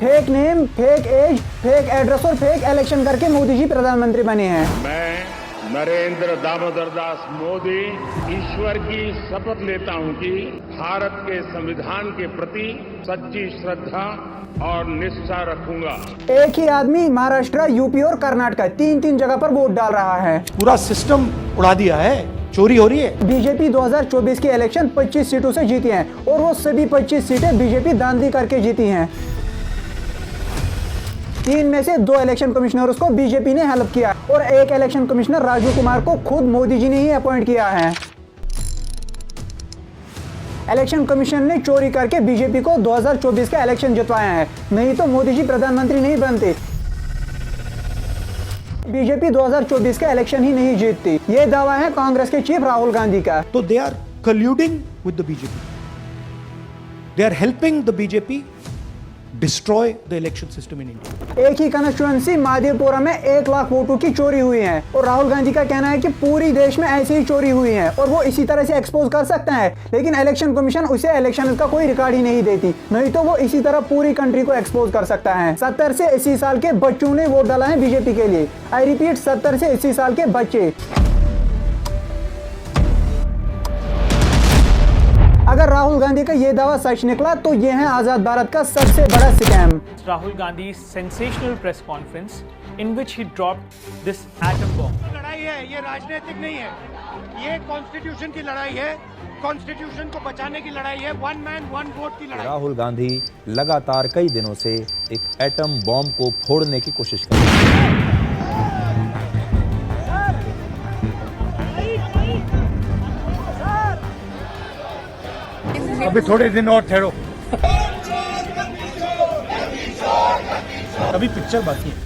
Fake name, fake age, fake address और fake election करके मोदी जी प्रधानमंत्री बने हैं। मैं नरेंद्र दामोदर दास मोदी ईश्वर की शपथ लेता हूं कि भारत के संविधान के प्रति सच्ची श्रद्धा और निष्ठा रखूंगा। एक ही आदमी महाराष्ट्र, यूपी और कर्नाटक तीन जगह पर वोट डाल रहा है। पूरा सिस्टम उड़ा दिया है, चोरी हो रही है। बीजेपी 2024 की इलेक्शन 25 सीटों से जीती है और वो सभी 25 सीटें बीजेपी धांधली करके जीती हैं। 3 में से 2 इलेक्शन कमिश्नर्स को बीजेपी ने हेल्प किया और एक इलेक्शन कमिश्नर राजू कुमार को खुद मोदी जी ने ही अपॉइंट किया है। इलेक्शन कमीशन ने चोरी करके बीजेपी को 2024 का इलेक्शन जितवाया है, नहीं तो मोदी जी प्रधानमंत्री नहीं बनते। बीजेपी 2024 का इलेक्शन ही नहीं जीतती, ये दावा है कांग्रेस के चीफ राहुल गांधी का। तो they are colluding with the BJP, they are helping the BJP destroy the election system in India. एक ही कंस्टिट्यूएंसी महादेवपुरा में 1 लाख वोटों की चोरी हुई है और राहुल गांधी का कहना है कि पूरी देश में ऐसे ही चोरी हुई है और वो इसी तरह से एक्सपोज कर सकता है, लेकिन इलेक्शन कमीशन उसे इलेक्शन का कोई रिकॉर्ड ही नहीं देती, नहीं तो वो इसी तरह पूरी कंट्री को एक्सपोज कर सकता है। 70 से 80 साल के बच्चों ने वोट डाला है बीजेपी के लिए। आई रिपीट, 70 से 80 साल के बच्चे। अगर राहुल गांधी का ये दावा सच निकला तो ये है आजाद भारत का सबसे बड़ा scam. Rahul Gandhi's sensational press conference in which he dropped this atom bomb. लड़ाई है, ये राजनीतिक नहीं है, ये कॉन्स्टिट्यूशन की लड़ाई है, कॉन्स्टिट्यूशन को बचाने की लड़ाई है, वन मैन वन वोट की लड़ाई। राहुल गांधी लगातार कई दिनों से एक एटम बॉम्ब को फोड़ने की कोशिश कर रहे हैं। अभी थोड़े दिन और ठहरो। अभी पिक्चर बाकी है।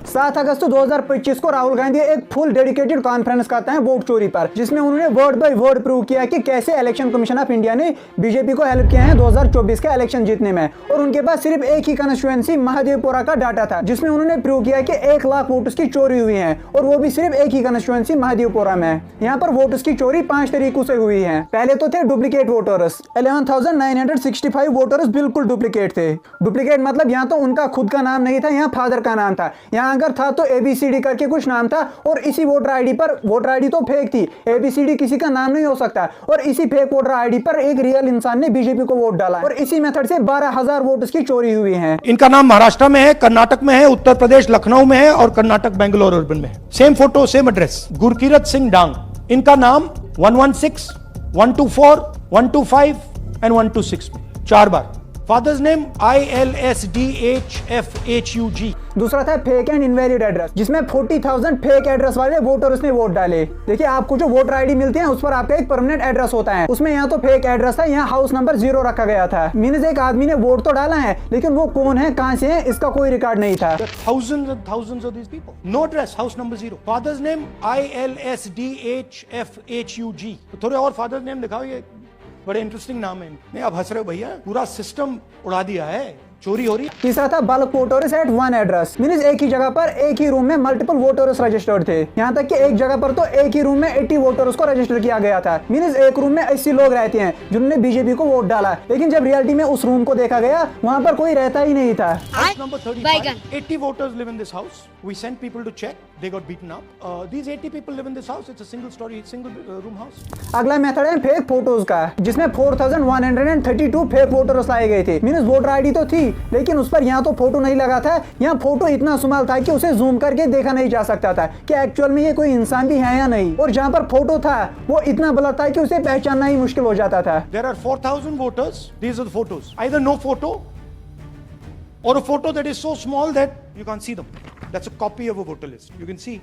7 अगस्त 2025 को राहुल गांधी एक फुल डेडिकेटेड कॉन्फ्रेंस करते हैं वोट चोरी पर, जिसमें उन्होंने वर्ड बाय वर्ड प्रूव किया कि कैसे इलेक्शन कमीशन ऑफ इंडिया ने बीजेपी को हेल्प किया है 2024 का इलेक्शन जीतने में। और उनके पास सिर्फ एक ही कंस्टिट्यूएंसी महादेवपुरा का डाटा था, जिसमें उन्होंने प्रूव किया कि 1 लाख वोट्स की चोरी हुई है और वो भी सिर्फ एक ही कंस्टिट्यूएंसी महादेवपुरा में। यहाँ पर वोट्स की चोरी 5 तरीकों से हुई है। पहले तो थे डुप्लीकेट वोटर्स। 11,965 वोटर्स बिल्कुल डुप्लीकेट थे। डुप्लीकेट मतलब यहाँ तो उनका खुद का नाम नहीं था, यहाँ फादर का नाम था। यहाँ अगर था तो ABCD करके कुछ नाम था और इसी वोटर आईडी पर, वोटर आईडी तो फेक थी, ABCD किसी का नाम नहीं हो सकता, और इसी फेक वोटर आईडी पर एक रियल इंसान ने बीजेपी को वोट डाला और इसी मेथड से 12,000 वोट्स की चोरी हुई है। इनका नाम महाराष्ट्र में है, कर्नाटक में है, उत्तर प्रदेश लखनऊ में है और कर्नाटक बेंगलोर अर्बन में है। Same photo same address. Gurkirat Singh Dang, इनका नाम 116, 124, 125 एंड 126 में 4 बार। Father's name ILSDHFHUG। दूसरा था फेक एंड इनवैलिड एड्रेस, जिसमें 40,000 फेक एड्रेस वाले वोटर्स ने वोट डाले। देखिए, आपको जो वोटर आईडी मिलती है उस पर आपका एक परमानेंट एड्रेस होता है, उसमें यहाँ तो फेक एड्रेस था, यहाँ हाउस नंबर 0 रखा गया था। मीन्स एक आदमी ने वोट तो डाला है, लेकिन वो कौन है, कहाँ से है, इसका कोई रिकॉर्ड नहीं था। Thousands and thousands of these people. No address, house number 0. Father's name ILSDHFHUG। तो थोड़े और फादर्स नेम दिखाओ, ये बड़े इंटरेस्टिंग नाम है। नहीं, आप हंस रहे हो भैया, पूरा सिस्टम उड़ा दिया है, चोरी हो रही है। तीसरा था bulk voters at one address. Means एक ही जगह पर एक ही रूम में मल्टीपल वोटर्स रजिस्टर्ड थे। यहाँ तक कि एक जगह पर तो एक ही रूम में 80 वोटर्स को रजिस्टर किया गया था। मींस एक रूम में 80 लोग रहते हैं जिन्होंने बीजेपी को वोट डाला, लेकिन जब रियलिटी में उस रूम को देखा गया वहाँ पर कोई रहता ही नहीं था। House number 35. 80 voters live in this house. We sent people to check. They got beaten up. These 80 people live in this house. It's a single story, single room house. अगला मेथड है फेक फोटोज का, जिसमें 4,132 fake photos लाए गए थे। Means voter ID तो थी, लेकिन उस पर यहाँ तो फोटो नहीं लगा था, यहाँ फोटो इतना स्मॉल था कि उसे जूम करके देखा नहीं जा सकता था कि एक्चुअल में ये कोई इंसान भी है या नहीं। और जहाँ पर फोटो था वो इतना ब्लर था कि उसे पहचानना ही मुश्किल हो जाता था। There are 4,000 voters. These are the photos. Either no photo or a photo that is so small that you can't see them. That's a copy of a voter list. You can see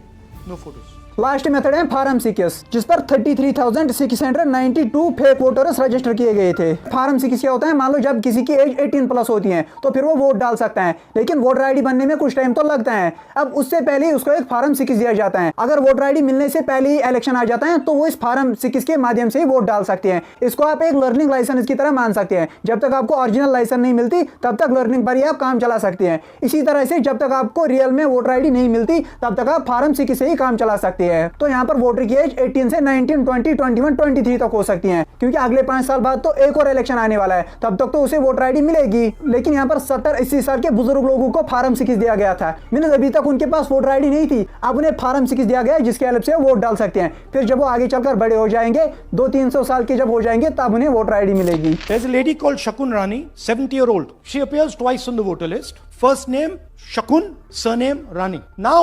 no photos. Last method है farm 6, जिस पर 33,692 fake voters register किए गए थे। Farm 6 क्या होता है, मान लो जब किसी की एज 18 प्लस होती है तो फिर वो वोट डाल सकता है, लेकिन वोटर आईडी बनने में कुछ टाइम तो लगता है। अब उससे पहले ही उसको एक फार्म 6 दिया जाता है। अगर वोटर आईडी मिलने से पहले ही इलेक्शन आ जाता है तो वो इस फार्म 6 के माध्यम से ही वोट डाल सकते हैं। इसको आप एक लर्निंग लाइसेंस की तरह मान सकते हैं। जब तक आपको ओरिजिनल लाइसेंस नहीं मिलती तब तक लर्निंग पर ही आप काम चला सकते हैं। इसी तरह से जब तक आपको रियल में वोटर आईडी नहीं मिलती तब तक आप फार्म 6 से ही भी काम चला सकती है। तो यहाँ पर वोटर की एज 18 से 19, 20, 21, 23 तक हो सकती है, क्योंकि अगले 5 साल बाद तो एक और इलेक्शन आने वाला है, तब तक तो उसे वोटर आईडी मिलेगी। लेकिन यहाँ पर 70-80 साल के बुजुर्ग लोगों को फार्म 6 दिया गया था, मींस अभी तक उनके पास वोटर आईडी नहीं थी, अब उन्हें फार्म 6 दिया गया जिसके हेल्प से वोट डाल सकते हैं। फिर जब वो आगे चलकर बड़े हो जाएंगे, 200-300 साल के जब हो जाएंगे, तब उन्हें वोटर आईडी मिलेगी। There's a lady called Shakun Rani, 70-year-old. She appears twice on the voter list. First name Shakun, surname Rani. Now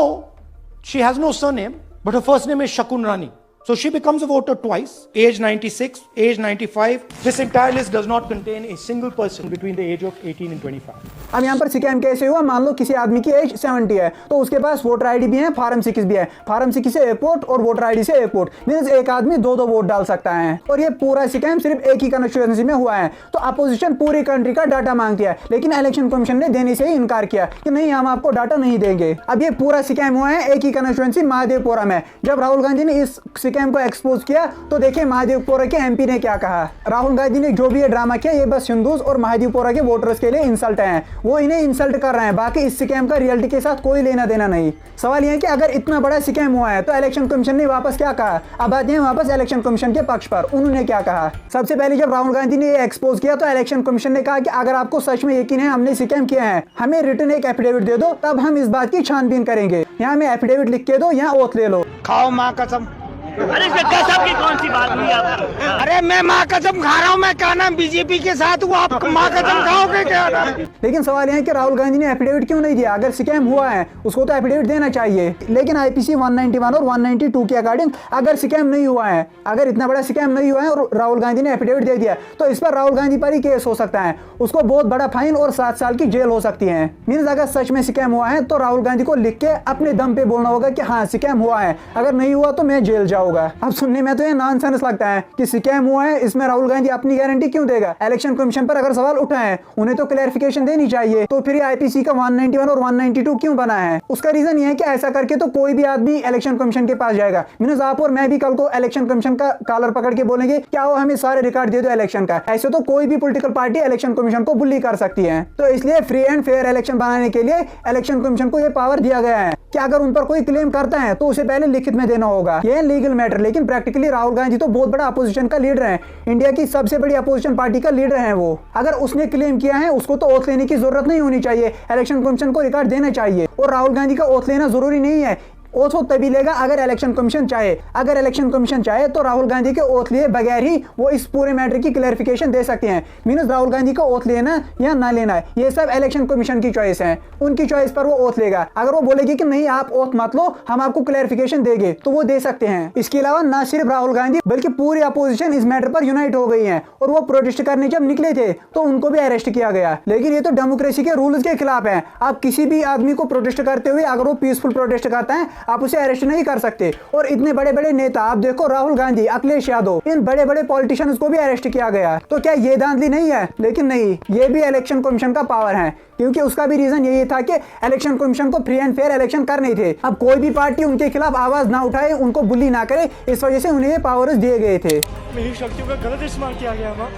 she has no surname, but her first name is Shakun Rani. So she becomes a voter twice, age 96, age 95. This entire list does not contain a single person between the age of 18 and 25. अब यहाँ पर scam कैसे हुआ, मान लो किसी आदमी की as 70 है, तो उसके पास वोटर आईडी भी है, फार्म 6 भी है, फार्म 6 से एक वोट और वोटर आईडी से एक वोट, मींस एक आदमी 2-2 वोट डाल सकता है। और ये पूरा स्कैम सिर्फ एक ही कंस्टिट्यूएंसी में हुआ है। तो अपोजिशन पूरी कंट्री का डाटा मांगती है, लेकिन इलेक्शन कमीशन ने देने से ही इनकार किया कि नहीं, हम आपको डाटा नहीं देंगे। अब ये पूरा स्कैम हुआ है एक ही कंस्टिट्यूएंसी महादेवपुरा में। जब राहुल गांधी ने इस स्कैम को एक्सपोज किया तो देखिए महादेवपुरा के एमपी ने क्या कहा। राहुल गांधी ने जो भी ये ड्रामा किया, ये बस हिंदूज और महादेवपुरा के वोटर्स के लिए इंसल्ट है, वो इन्हें इंसल्ट कर रहे हैं, बाकी इस स्कैम का रियलिटी के साथ कोई लेना देना नहीं। सवाल यह है कि अगर इतना बड़ा स्कैम हुआ है तो इलेक्शन कमीशन ने वापस क्या कहा। अब आते हैं वापस इलेक्शन कमीशन के पक्ष पर, उन्होंने क्या कहा। सबसे पहले जब राहुल गांधी ने ये एक्सपोज किया तो इलेक्शन कमीशन ने कहा कि अगर आपको सच में यकीन है हमने स्कैम किया है, हमें रिटन एक एफिडेविट दे दो, तब हम इस बात की छानबीन करेंगे। यहाँ में एफिडेविट लिख के दो, यहाँ ओथ ले लो। खाओ माँ कसम। अरे कसम की कौन सी बात हुई आप? अरे मैं माँ कसम खा रहा हूँ, मैं क्या नाम बीजेपी के साथ हूँ, आप माँ कसम खाओगे क्या? लेकिन सवाल यह है कि राहुल गांधी ने एफिडेविट क्यों नहीं दिया। अगर स्कैम हुआ है उसको तो एफिडेविट देना चाहिए, लेकिन आईपीसी 191 और 192 के अकॉर्डिंग अगर स्कैम नहीं हुआ है, अगर इतना बड़ा स्कैम नहीं हुआ है और राहुल गांधी ने एफिडेविट दे दिया, तो इस पर राहुल गांधी पर ही केस हो सकता है, उसको बहुत बड़ा फाइन और 7 साल की जेल हो सकती है। मीन्स अगर सच में स्कैम हुआ है तो राहुल गांधी को लिख के अपने दम पे बोलना होगा कि हाँ स्कैम हुआ है, अगर नहीं हुआ तो मैं जेल जाऊंगा। अब सुनने में तो ये नॉनसेंस लगता है कि स्कैम हुआ है, इसमें राहुल गांधी अपनी गारंटी क्यों देगा। इलेक्शन कमीशन पर अगर सवाल उठा है, उन्हें तो क्लैरिफिकेशन देनी चाहिए, तो फिर आईपीसी का 191 और 192 क्यों बना है। उसका रीजन ये है कि ऐसा करके तो कोई भी आदमी इलेक्शन कमीशन के पास जाएगा, मींस आप और मैं भी कल को इलेक्शन कमीशन का कॉलर पकड़ के बोलेंगे क्या हो हमें सारे रिकॉर्ड दे दो इलेक्शन का। ऐसे तो कोई भी पॉलिटिकल पार्टी इलेक्शन कमीशन को बुली कर सकती है। तो इसलिए फ्री एंड फेयर इलेक्शन बनाने के लिए इलेक्शन कमीशन को यह पावर दिया गया है कि अगर उन पर कोई क्लेम करता है तो उसे पहले लिखित में देना होगा। यह लीगल मैटर, लेकिन प्रैक्टिकली राहुल गांधी तो बहुत बड़ा अपोजिशन का लीडर है, इंडिया की सबसे बड़ी अपोजिशन पार्टी का लीडर है वो। अगर उसने क्लेम किया है उसको तो ओथ लेने की जरूरत नहीं होनी चाहिए, इलेक्शन कमीशन को रिकॉर्ड देना चाहिए। और राहुल गांधी का ओथ लेना जरूरी नहीं है, ओथ वो तभी लेगा अगर इलेक्शन कमीशन चाहे। अगर इलेक्शन कमीशन चाहे तो राहुल गांधी के ओथ लिए बगैर ही वो इस पूरे मैटर की क्लैरिफिकेशन दे सकते हैं। मींस राहुल गांधी को ओथ लेना या ना लेना है ये सब इलेक्शन कमीशन की चॉइस है, उनकी चॉइस पर वो ओथ लेगा। अगर वो बोलेगी कि नहीं आप ओथ मत लो, हम आपको क्लैरिफिकेशन देंगे, तो वो दे सकते हैं। इसके अलावा ना सिर्फ राहुल गांधी बल्कि पूरी अपोजिशन इस मैटर पर यूनाइट हो गई है, और वो प्रोटेस्ट करने जब निकले थे तो उनको भी अरेस्ट किया गया। लेकिन ये तो डेमोक्रेसी के रूल्स के खिलाफ है। आप किसी भी आदमी को प्रोटेस्ट करते हुए अगर वो पीसफुल प्रोटेस्ट करता है आप उसे अरेस्ट नहीं कर सकते। और इतने बड़े बड़े नेता आप देखो, राहुल गांधी, अखिलेश यादव, इन बड़े बड़े पॉलिटिशियंस को भी अरेस्ट किया गया। तो क्या ये धांधली नहीं है? लेकिन नहीं, ये भी इलेक्शन कमीशन का पावर है, क्योंकि उसका भी रीजन यही था कि इलेक्शन कमीशन को फ्री एंड फेयर इलेक्शन करने थे। अब कोई भी पार्टी उनके खिलाफ आवाज ना उठाए, उनको बुली ना करे, इस वजह से उन्हें ये पावर्स दिए गए थे। मेरी शक्तियों का गलत इस्तेमाल किया गया माँ,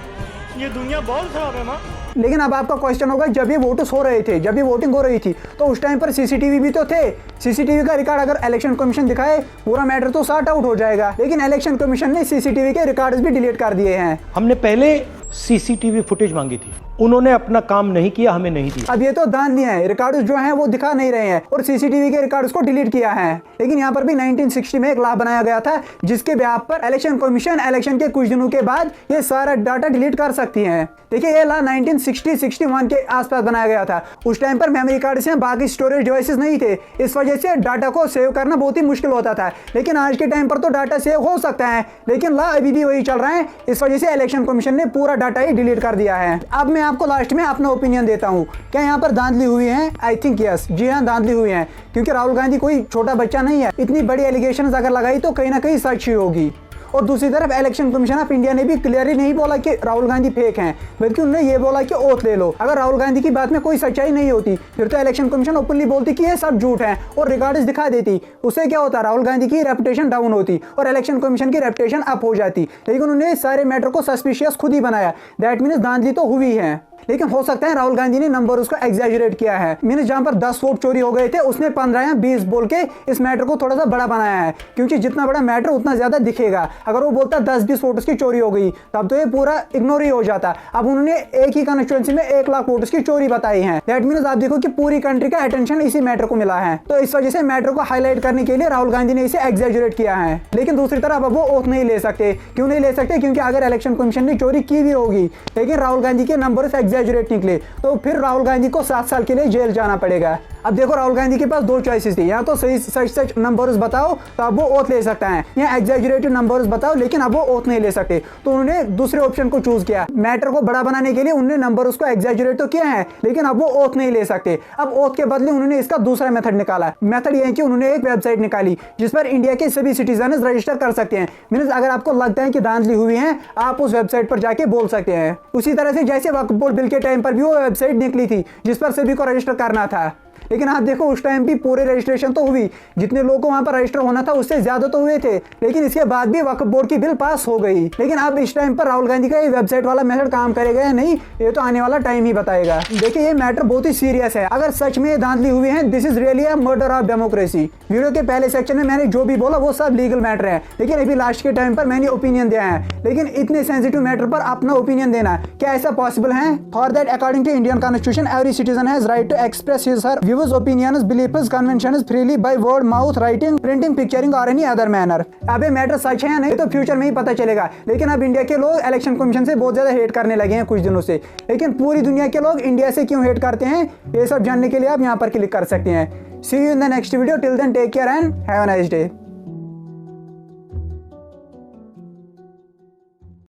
ये दुनिया बहुत खराब है माँ। लेकिन अब आपका क्वेश्चन होगा, जब ये वोट्स हो रहे थे, जब ये वोटिंग हो रही थी, तो उस टाइम पर सीसीटीवी भी तो थे। सीसीटीवी का रिकॉर्ड अगर इलेक्शन कमीशन दिखाए पूरा मैटर तो सॉर्ट आउट हो जाएगा। लेकिन इलेक्शन कमीशन ने सीसीटीवी के रिकॉर्ड्स भी डिलीट कर दिए हैं। हमने पहले सीसीटीवी फुटेज मांगी थी, उन्होंने अपना काम नहीं किया, हमें नहीं दिया। अब ये तो धांधली है, रिकॉर्ड्स जो हैं वो दिखा नहीं रहे हैं और सीसीटीवी के रिकॉर्ड्स को डिलीट किया है। लेकिन यहाँ पर भी 1960 में एक लॉ बनाया गया था जिसके बेस पर इलेक्शन कमीशन इलेक्शन के कुछ दिनों के बाद ये सारा डाटा डिलीट कर सकती है। देखिए ये लॉ 1960-61 के आसपास बनाया गया था। उस टाइम पर मेमोरी कार्ड्स या बाकी स्टोरेज डिवाइसेस नहीं थे, इस वजह से डाटा को सेव करना बहुत ही मुश्किल होता था। लेकिन आज के टाइम पर तो डाटा सेव हो सकता है, लेकिन लॉ अभी भी वही चल रहा है। इस वजह से इलेक्शन कमीशन ने पूरा डाटा ही डिलीट कर दिया है। अब मैं आपको लास्ट में अपना ओपिनियन देता हूँ, क्या यहाँ पर धांधली हुई है? आई थिंक यस, जी हाँ धांधली हुई है, क्योंकि राहुल गांधी कोई छोटा बच्चा नहीं है। इतनी बड़ी एलिगेशंस अगर लगाई तो कहीं ना कहीं सच ही होगी। और दूसरी तरफ इलेक्शन कमीशन ऑफ इंडिया ने भी क्लियरली नहीं बोला कि राहुल गांधी फेक हैं, बल्कि उन्होंने ये बोला कि ओथ ले लो। अगर राहुल गांधी की बात में कोई सच्चाई नहीं होती फिर तो इलेक्शन कमीशन ओपनली बोलती कि ये सब झूठ है और रिकॉर्ड्स दिखा देती। उससे क्या होता, राहुल गांधी की रेपुटेशन डाउन होती और इलेक्शन कमीशन की रेपुटेशन अप हो जाती। लेकिन उन्होंने सारे मैटर को सस्पिशियस खुद ही बनाया। दैट मीन्स धांधली तो हुई है। लेकिन हो सकता है राहुल गांधी ने नंबर उसको एग्जैजुरेट किया है। मींस जहां पर 10 वोट चोरी हो गए थे उसने 15 या 20 बोल के इस मैटर को थोड़ा सा बड़ा बनाया है, क्योंकि जितना बड़ा मैटर उतना ज्यादा दिखेगा। अगर वो बोलता 10-20 वोट्स की चोरी हो गई तब तो ये पूरा इग्नोर ही हो जाता। अब उन्होंने एक ही कॉन्स्टिट्यूएंसी में 1 लाख वोट्स की चोरी बताई है। दैट मींस आप देखो कि पूरी कंट्री का अटेंशन इसी मैटर को मिला है। तो इस वजह से मैटर को हाईलाइट करने के लिए राहुल गांधी ने इसे एग्जैजुरेट किया है। लेकिन दूसरी तरफ अब वो ओथ नहीं ले सकते। क्यों नहीं ले सकते? क्योंकि अगर इलेक्शन कमीशन ने चोरी की भी होगी लेकिन राहुल गांधी के नंबर एग्जैजुरेट निकले तो फिर राहुल गांधी को 7 साल के लिए जेल जाना पड़ेगा। अब देखो राहुल गांधी के पास 2 चॉइसेस थी, या तो सही सच नंबर्स बताओ तो अब वो ओथ ले सकता है, या एग्जैजुरेटेड नंबर्स बताओ लेकिन अब वो ओथ नहीं ले सकते। तो उन्होंने दूसरे ऑप्शन को चूज किया। मैटर को बड़ा बनाने के लिए उन्होंने नंबर उसको एग्जैजुरेट तो किया है लेकिन अब वो ओथ नहीं ले सकते। अब ओथ के बदले उन्होंने इसका दूसरा मेथड निकाला। मेथड ये है कि उन्होंने एक वेबसाइट निकाली जिस पर इंडिया के सभी सिटीजन रजिस्टर कर सकते हैं। मींस अगर आपको लगता है कि धांधली हुई है आप उस वेबसाइट पर जाके बोल सकते हैं। उसी तरह से जैसे वक्फ बोर्ड बिल के टाइम पर भी वो वेबसाइट निकली थी जिस पर सभी को रजिस्टर करना था, लेकिन आप देखो उस टाइम भी पूरे रजिस्ट्रेशन तो हुई, जितने लोगों को वहां पर रजिस्टर होना था उससे ज्यादा तो हुए थे, लेकिन इसके बाद भी वक्फ बोर्ड की बिल पास हो गई। लेकिन अब इस टाइम पर राहुल गांधी का ये वेबसाइट वाला मेथड काम करेगा या नहीं ये तो आने वाला टाइम ही बताएगा। देखिए ये मैटर बहुत ही सीरियस है। अगर सच में धांधली हुई है this is really a murder of democracy. Video के पहले सेक्शन में मैंने जो भी बोला वो सब लीगल मैटर है, लेकिन अभी लास्ट के टाइम पर मैंने ओपिनियन दिया है। लेकिन इतने सेंसिटिव मैटर पर अपना ओपिनियन देना क्या ऐसा पॉसिबल है? For that according to Indian constitution every citizen has right to express his her views opinions beliefs conventions freely by word mouth writing printing picturing or any other manner। अब ये matter सच है या नहीं तो future में ही पता चलेगा। लेकिन अब इंडिया के लोग इलेक्शन कमीशन से बहुत ज्यादा हेट करने लगे हैं कुछ दिनों से, लेकिन पूरी दुनिया के लोग इंडिया से क्यों हेट करते हैं ये सब जानने के लिए आप यहाँ पर क्लिक कर सकते हैं। See you in the next video. Till then take care and have a nice day।